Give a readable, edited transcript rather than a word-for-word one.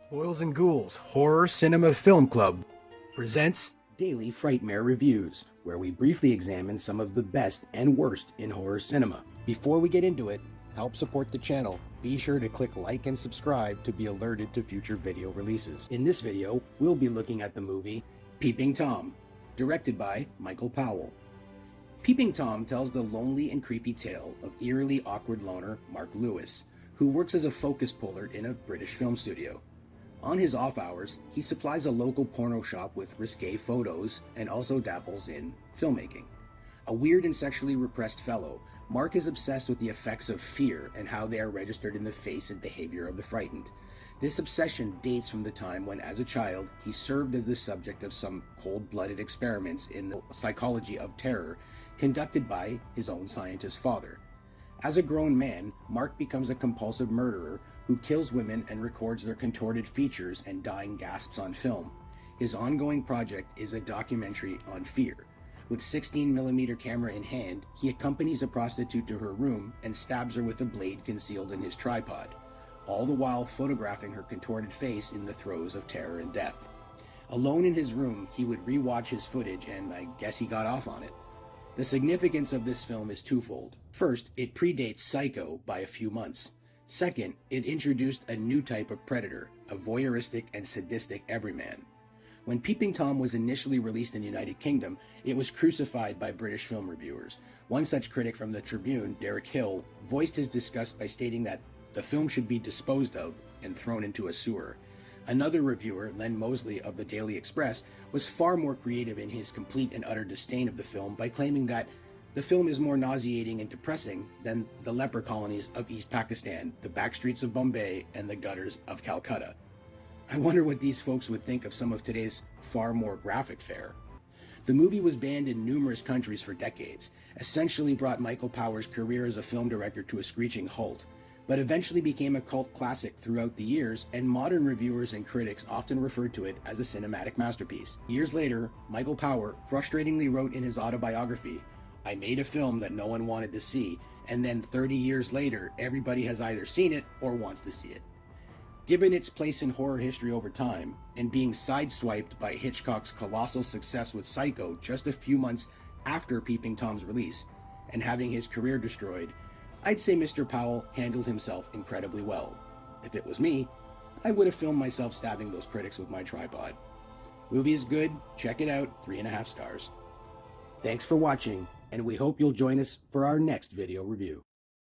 Boils and Ghouls Horror Cinema Film Club presents Daily Frightmare Reviews, where we briefly examine some of the best and worst in horror cinema. Before we get into it, help support the channel. Be sure to click like and subscribe to be alerted to future video releases. In this video, we'll be looking at the movie Peeping Tom, directed by Michael Powell. Peeping Tom tells the lonely and creepy tale of eerily awkward loner Mark Lewis, who works as a focus puller in a British film studio. On his off hours, he supplies a local porno shop with risque photos and also dabbles in filmmaking. A weird and sexually repressed fellow, Mark is obsessed with the effects of fear and how they are registered in the face and behavior of the frightened. This obsession dates from the time when, as a child, he served as the subject of some cold-blooded experiments in the psychology of terror conducted by his own scientist father. As a grown man, Mark becomes a compulsive murderer who kills women and records their contorted features and dying gasps on film. His ongoing project is a documentary on fear. With 16mm camera in hand, he accompanies a prostitute to her room and stabs her with a blade concealed in his tripod, all the while photographing her contorted face in the throes of terror and death. Alone in his room, he would re-watch his footage, and I guess he got off on it. The significance of this film is twofold. First, it predates Psycho by a few months. Second, it introduced a new type of predator, a voyeuristic and sadistic everyman. When Peeping Tom was initially released in the United Kingdom, it was crucified by British film reviewers. One such critic from the Tribune, Derek Hill, voiced his disgust by stating that the film should be disposed of and thrown into a sewer. Another reviewer, Len Mosley of the Daily Express, was far more creative in his complete and utter disdain of the film by claiming that the film is more nauseating and depressing than the leper colonies of East Pakistan, the backstreets of Bombay, and the gutters of Calcutta. I wonder what these folks would think of some of today's far more graphic fare. The movie was banned in numerous countries for decades, essentially brought Michael Powell's career as a film director to a screeching halt, but eventually became a cult classic throughout the years, and modern reviewers and critics often referred to it as a cinematic masterpiece. Years later, Michael Powell frustratingly wrote in his autobiography, "I made a film that no one wanted to see, and then 30 years later, everybody has either seen it or wants to see it." Given its place in horror history over time, and being sideswiped by Hitchcock's colossal success with Psycho just a few months after Peeping Tom's release, and having his career destroyed, I'd say Mr. Powell handled himself incredibly well. If it was me, I would have filmed myself stabbing those critics with my tripod. Movie is good, check it out, 3.5 stars. Thanks for watching, and we hope you'll join us for our next video review.